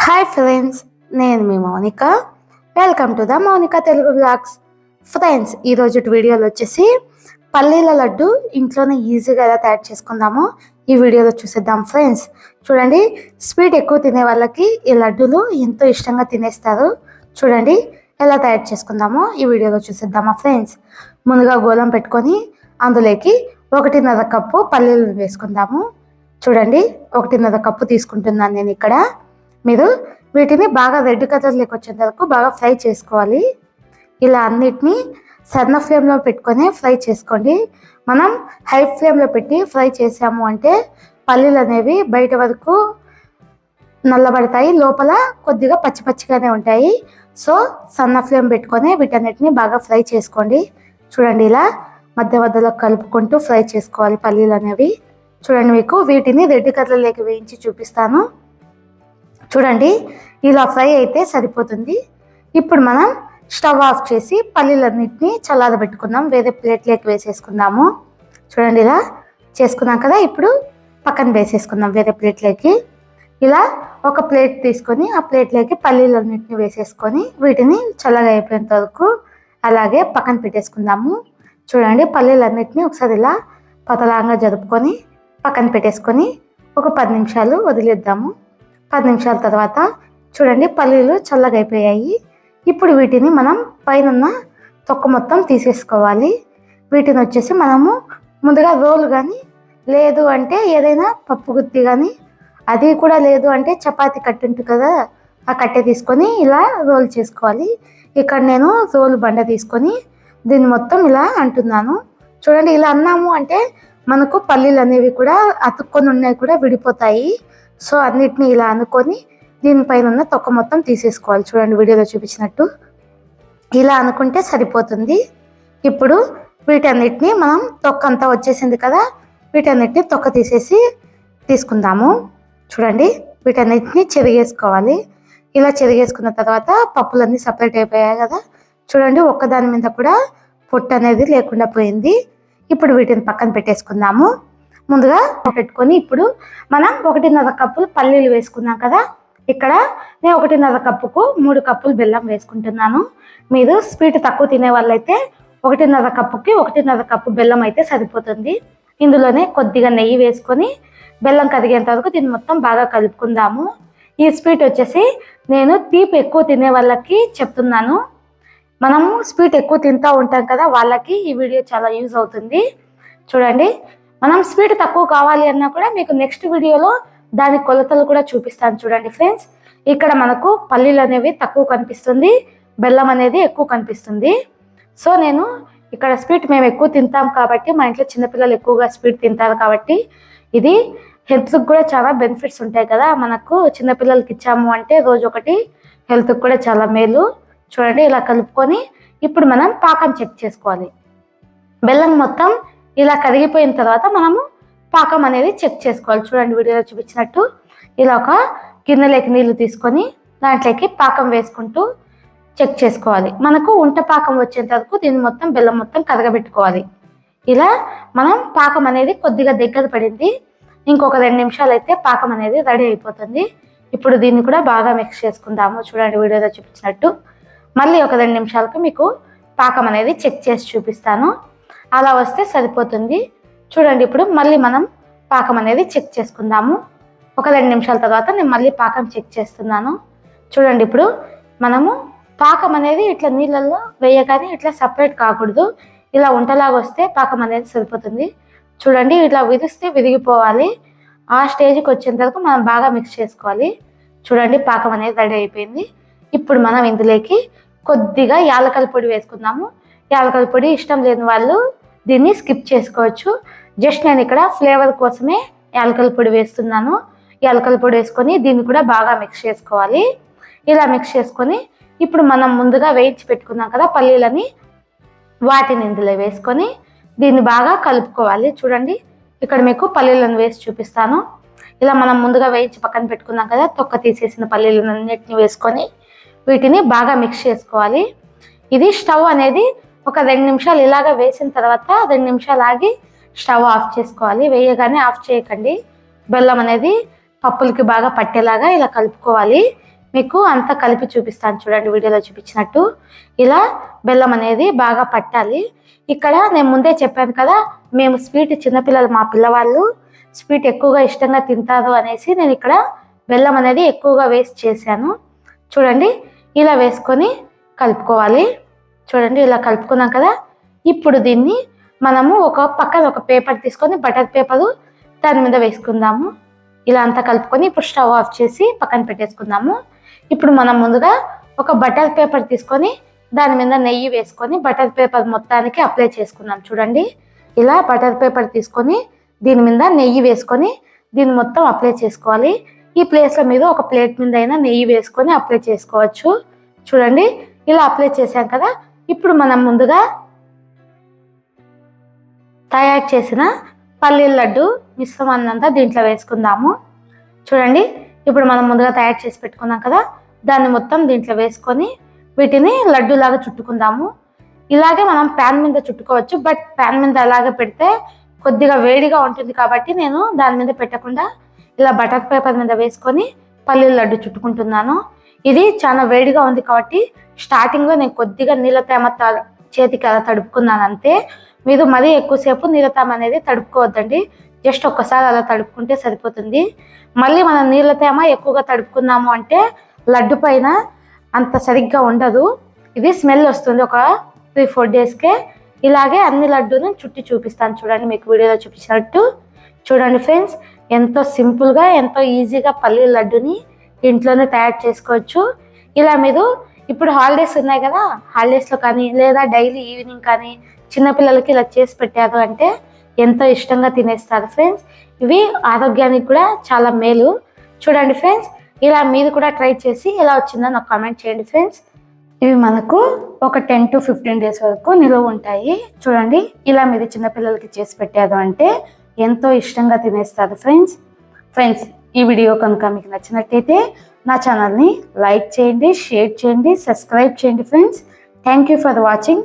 Hi friends, నేను మీ Mounika. Welcome to the Mounika Telugu blogs. Friends, ఈరోజు వీడియోలో వచ్చేసి పల్లీల లడ్డు ఇంట్లోనే ఈజీగా ఎలా తయారు చేసుకుందామో ఈ వీడియోలో చూసేద్దాం. ఫ్రెండ్స్ చూడండి, స్వీట్ ఎక్కువ తినే వాళ్ళకి ఈ లడ్డూలు ఎంతో ఇష్టంగా తినేస్తారు. చూడండి ఎలా తయారు చేసుకుందామో ఈ వీడియోలో చూసేద్దామా. ఫ్రెండ్స్, ముందుగా గోళం పెట్టుకొని అందులోకి 1.5 కప్పు పల్లీలను వేసుకుందాము. చూడండి 1.5 కప్పు తీసుకుంటున్నాను నేను ఇక్కడ. మీరు వీటిని బాగా రెడ్ కలర్లోకి వచ్చేంత వరకు బాగా ఫ్రై చేసుకోవాలి. ఇలా అన్నిటినీ సన్న ఫ్లేమ్లో పెట్టుకొని ఫ్రై చేసుకోండి. మనం హై ఫ్లేమ్లో పెట్టి ఫ్రై చేసాము అంటే పల్లీలు అనేవి బయట వరకు నల్లబడతాయి, లోపల కొద్దిగా పచ్చి పచ్చిగానే ఉంటాయి. సో సన్న ఫ్లేమ్ పెట్టుకొని వీటన్నిటిని బాగా ఫ్రై చేసుకోండి. చూడండి ఇలా మధ్య మధ్యలో కలుపుకుంటూ ఫ్రై చేసుకోవాలి పల్లీలు అనేవి. చూడండి, మీకు వీటిని రెడ్ కలర్లోకి వేయించి చూపిస్తాను. చూడండి ఇలా ఫ్రై అయితే సరిపోతుంది. ఇప్పుడు మనం స్టవ్ ఆఫ్ చేసి పల్లీలన్నింటినీ చల్లారబెట్టుకుందాం, వేరే ప్లేట్లోకి వేసేసుకుందాము. చూడండి ఇలా చేసుకున్నాం కదా, ఇప్పుడు పక్కన వేసేసుకుందాం వేరే ప్లేట్లోకి. ఇలా ఒక ప్లేట్ తీసుకొని ఆ ప్లేట్లోకి పల్లీలన్నింటినీ వేసేసుకొని వీటిని చల్లగా అయిపోయేంత వరకు అలాగే పక్కన పెట్టేసుకుందాము. చూడండి పల్లీలన్నింటినీ ఒకసారి ఇలా పతలాగా జరుపుకొని పక్కన పెట్టేసుకొని ఒక 10 నిమిషాలు వదిలేద్దాము. 10 నిమిషాల తర్వాత చూడండి పల్లీలు చల్లగా అయిపోయాయి. ఇప్పుడు వీటిని మనం పైన తొక్క మొత్తం తీసేసుకోవాలి. వీటిని వచ్చేసి మనము ముందుగా రోలు కానీ లేదు అంటే ఏదైనా పప్పు గుత్తి కానీ, అది కూడా లేదు అంటే చపాతీ కట్టు ఉంటుంది కదా, ఆ కట్టె తీసుకొని ఇలా రోల్ చేసుకోవాలి. ఇక్కడ నేను రోలు బండ తీసుకొని దీన్ని మొత్తం ఇలా అంటున్నాను. చూడండి ఇలా అన్నాము అంటే మనకు పల్లీలు అనేవి కూడా అతుక్కొని ఉన్నాయి కూడా విడిపోతాయి. సో అన్నిటిని ఇలా అనుకొని దీనిపైన ఉన్న తొక్క మొత్తం తీసేసుకోవాలి. చూడండి వీడియోలో చూపించినట్టు ఇలా అనుకుంటే సరిపోతుంది. ఇప్పుడు వీటన్నిటిని మనం తొక్క అంతా వచ్చేసింది కదా, వీటన్నిటిని తొక్క తీసేసి తీసుకుందాము. చూడండి వీటన్నిటిని చెరిగేసుకోవాలి. ఇలా చెరిగేసుకున్న తర్వాత పప్పులన్నీ సపరేట్ అయిపోయాయి కదా. చూడండి ఒక్కదాని మీద కూడా పొట్టు అనేది లేకుండా పోయింది. ఇప్పుడు వీటిని పక్కన పెట్టేసుకుందాము. ముందుగా పెట్టుకొని ఇప్పుడు మనం 1.5 కప్పులు పల్లీలు వేసుకున్నాం కదా, ఇక్కడ నేను 1.5 కప్పుకు 3 కప్పులు బెల్లం వేసుకుంటున్నాను. మీరు స్వీట్ తక్కువ తినే వాళ్ళైతే 1.5 కప్పుకి 1.5 కప్పు బెల్లం అయితే సరిపోతుంది. ఇందులోనే కొద్దిగా నెయ్యి వేసుకొని బెల్లం కరిగేంత వరకు దీన్ని మొత్తం బాగా కలుపుకుందాము. ఈ స్వీట్ వచ్చేసి నేను తీపి ఎక్కువ తినే వాళ్ళకి చెప్తున్నాను. మనము స్వీట్ ఎక్కువ తింటూ ఉంటాం కదా, వాళ్ళకి ఈ వీడియో చాలా యూజ్ అవుతుంది. చూడండి మనం స్వీట్ తక్కువ కావాలి అన్నా కూడా మీకు నెక్స్ట్ వీడియోలో దాని కొలతలు కూడా చూపిస్తాను. చూడండి ఫ్రెండ్స్, ఇక్కడ మనకు పల్లీలు అనేవి తక్కువ కనిపిస్తుంది, బెల్లం అనేది ఎక్కువ కనిపిస్తుంది. సో నేను ఇక్కడ స్వీట్ మేము ఎక్కువ తింటాం కాబట్టి, మా ఇంట్లో చిన్నపిల్లలు ఎక్కువగా స్వీట్ తింటారు కాబట్టి ఇది హెల్త్కి కూడా చాలా బెనిఫిట్స్ ఉంటాయి కదా. మనకు చిన్నపిల్లలకి ఇచ్చాము అంటే రోజు ఒకటి హెల్త్కి కూడా చాలా మేలు. చూడండి ఇలా కలుపుకొని ఇప్పుడు మనం పాకం చెక్ చేసుకోవాలి. బెల్లం మొత్తం ఇలా కరిగిపోయిన తర్వాత మనము పాకం అనేది చెక్ చేసుకోవాలి. చూడండి వీడియోలో చూపించినట్టు ఇలా ఒక గిన్నెలోకి నీళ్లు తీసుకొని దాంట్లోకి పాకం వేసుకుంటూ చెక్ చేసుకోవాలి. మనకు ఉంట పాకం వచ్చేంత వరకు దీన్ని మొత్తం బెల్లం మొత్తం కరగబెట్టుకోవాలి. ఇలా మనం పాకం అనేది కొద్దిగా దగ్గర పడింది, ఇంకొక 2 నిమిషాలు అయితే పాకం అనేది రెడీ అయిపోతుంది. ఇప్పుడు దీన్ని కూడా బాగా మిక్స్ చేసుకుందాము. చూడండి వీడియోలో చూపించినట్టు మళ్ళీ ఒక 2 నిమిషాలకు మీకు పాకం అనేది చెక్ చేసి చూపిస్తాను. అలా వస్తే సరిపోతుంది. చూడండి ఇప్పుడు మళ్ళీ మనం పాకం అనేది చెక్ చేసుకుందాము. ఒక 2 నిమిషాల తర్వాత నేను మళ్ళీ పాకం చెక్ చేస్తున్నాను. చూడండి ఇప్పుడు మనము పాకం అనేది ఇట్లా నీళ్ళల్లో వేయగానే ఇట్లా సపరేట్ కాకూడదు, ఇలా ఉంటలాగా వస్తే పాకం అనేది సరిపోతుంది. చూడండి ఇట్లా విరిస్తే విరిగిపోవాలి. ఆ స్టేజ్కి వచ్చేంత వరకు మనం బాగా మిక్స్ చేసుకోవాలి. చూడండి పాకం అనేది రెడీ అయిపోయింది. ఇప్పుడు మనం ఇందులోకి కొద్దిగా యాలకల పొడి వేసుకుందాము. యాలకల పొడి ఇష్టం లేని వాళ్ళు దీన్ని స్కిప్ చేసుకోవచ్చు. జస్ట్ నేను ఇక్కడ ఫ్లేవర్ కోసమే యాలకల పొడి వేస్తున్నాను. యాలకల పొడి వేసుకొని దీన్ని కూడా బాగా మిక్స్ చేసుకోవాలి. ఇలా మిక్స్ చేసుకొని ఇప్పుడు మనం ముందుగా వేయించి పెట్టుకున్నాం కదా పల్లీలని, వాటిని ఇందులో వేసుకొని దీన్ని బాగా కలుపుకోవాలి. చూడండి ఇక్కడ మీకు పల్లీలను వేసి చూపిస్తాను. ఇలా మనం ముందుగా వేయించి పక్కన పెట్టుకున్నాం కదా, తొక్క తీసేసిన పల్లీలన్నిటిని వేసుకొని వీటిని బాగా మిక్స్ చేసుకోవాలి. ఇది స్టవ్ అనేది ఒక 2 నిమిషాలు ఇలాగ వేసిన తర్వాత 2 నిమిషాలు ఆగి స్టవ్ ఆఫ్ చేసుకోవాలి. వేయగానే ఆఫ్ చేయకండి. బెల్లం అనేది పప్పులకి బాగా పట్టేలాగా ఇలా కలుపుకోవాలి. మీకు అంతా కలిపి చూపిస్తాను చూడండి, వీడియోలో చూపించినట్టు. ఇలా బెల్లం అనేది బాగా పట్టాలి. ఇక్కడ నేను ముందే చెప్పాను కదా, మేము స్వీట్ చిన్నపిల్లలు, మా పిల్లవాళ్ళు స్వీట్ ఎక్కువగా ఇష్టంగా తింటారు అనేసి నేను ఇక్కడ బెల్లం అనేది ఎక్కువగా వేస్ట్ చేశాను. చూడండి, ఇలా వేసుకొని కలుపుకోవాలి. చూడండి, ఇలా కలుపుకున్నాం కదా. ఇప్పుడు దీన్ని మనము పక్కన ఒక పేపర్ తీసుకొని, బటర్ పేపరు దాని మీద వేసుకుందాము. ఇలా అంతా కలుపుకొని ఇప్పుడు స్టవ్ ఆఫ్ చేసి పక్కన పెట్టేసుకుందాము. ఇప్పుడు మనం ముందుగా ఒక బటర్ పేపర్ తీసుకొని దాని మీద నెయ్యి వేసుకొని బటర్ పేపర్ మొత్తానికి అప్లై చేసుకుందాం. చూడండి, ఇలా బటర్ పేపర్ తీసుకొని దీని మీద నెయ్యి వేసుకొని దీన్ని మొత్తం అప్లై చేసుకోవాలి. ఈ ప్లేస్లో మీరు ఒక ప్లేట్ మీద అయినా నెయ్యి వేసుకొని అప్లై చేసుకోవచ్చు. చూడండి, ఇలా అప్లై చేసాం కదా. ఇప్పుడు మనం ముందుగా తయారు చేసిన పల్లీల లడ్డు మిశ్రమాన్ని అంతా దీంట్లో వేసుకుందాము. చూడండి, ఇప్పుడు మనం ముందుగా తయారు చేసి పెట్టుకున్నాం కదా, దాన్ని మొత్తం దీంట్లో వేసుకొని వీటిని లడ్డూలాగా చుట్టుకుందాము. ఇలాగే మనం ప్యాన్ మీద చుట్టుకోవచ్చు, బట్ ప్యాన్ మీద అలాగే పెడితే కొద్దిగా వేడిగా ఉంటుంది కాబట్టి నేను దాని మీద పెట్టకుండా ఇలా బటర్ పేపర్ మీద వేసుకొని పల్లీల లడ్డు చుట్టుకుంటున్నాను. ఇది చాలా వేడిగా ఉంది కాబట్టి స్టార్టింగ్లో నేను కొద్దిగా నీళ్ళ తేమ చేతికి అలా తడుపుకున్నాను అంతే. మీరు మరీ ఎక్కువసేపు నీళ్ళ తేమ అనేది తడుపుకోవద్దండి, జస్ట్ ఒక్కసారి అలా తడుపుకుంటే సరిపోతుంది. మళ్ళీ మనం నీళ్ళ తేమ ఎక్కువగా తడుపుకున్నాము అంటే లడ్డు పైన అంత సరిగ్గా ఉండదు, ఇది స్మెల్ వస్తుంది. ఒక 3-4 డేస్కే ఇలాగే అన్ని లడ్డూని చుట్టి చూపిస్తాను చూడండి, మీకు వీడియోలో చూపించినట్టు. చూడండి ఫ్రెండ్స్, ఎంతో సింపుల్గా ఎంతో ఈజీగా పల్లీల లడ్డుని ఇంట్లోనే తయారు చేసుకోవచ్చు. ఇలా మీరు ఇప్పుడు హాలిడేస్ ఉన్నాయి కదా, హాలిడేస్లో కానీ లేదా డైలీ ఈవినింగ్ కానీ చిన్నపిల్లలకి ఇలా చేసి పెట్టారు అంటే ఎంతో ఇష్టంగా తినేస్తారు ఫ్రెండ్స్. ఇవి ఆరోగ్యానికి కూడా చాలా మేలు. చూడండి ఫ్రెండ్స్, ఇలా మీరు కూడా ట్రై చేసి ఎలా వచ్చిందో నాకు కామెంట్ చేయండి ఫ్రెండ్స్. ఇవి మనకు ఒక 10 to 15 డేస్ వరకు నిలువ ఉంటాయి. చూడండి, ఇలా మీరు చిన్నపిల్లలకి చేసి పెట్టారు అంటే ఎంతో ఇష్టంగా తినేస్తారు ఫ్రెండ్స్. ఈ వీడియో కనుక మీకు నచ్చినట్టయితే నా ఛానల్ని లైక్ చేయండి, షేర్ చేయండి, సబ్స్క్రైబ్ చేయండి friends. Thank you for watching.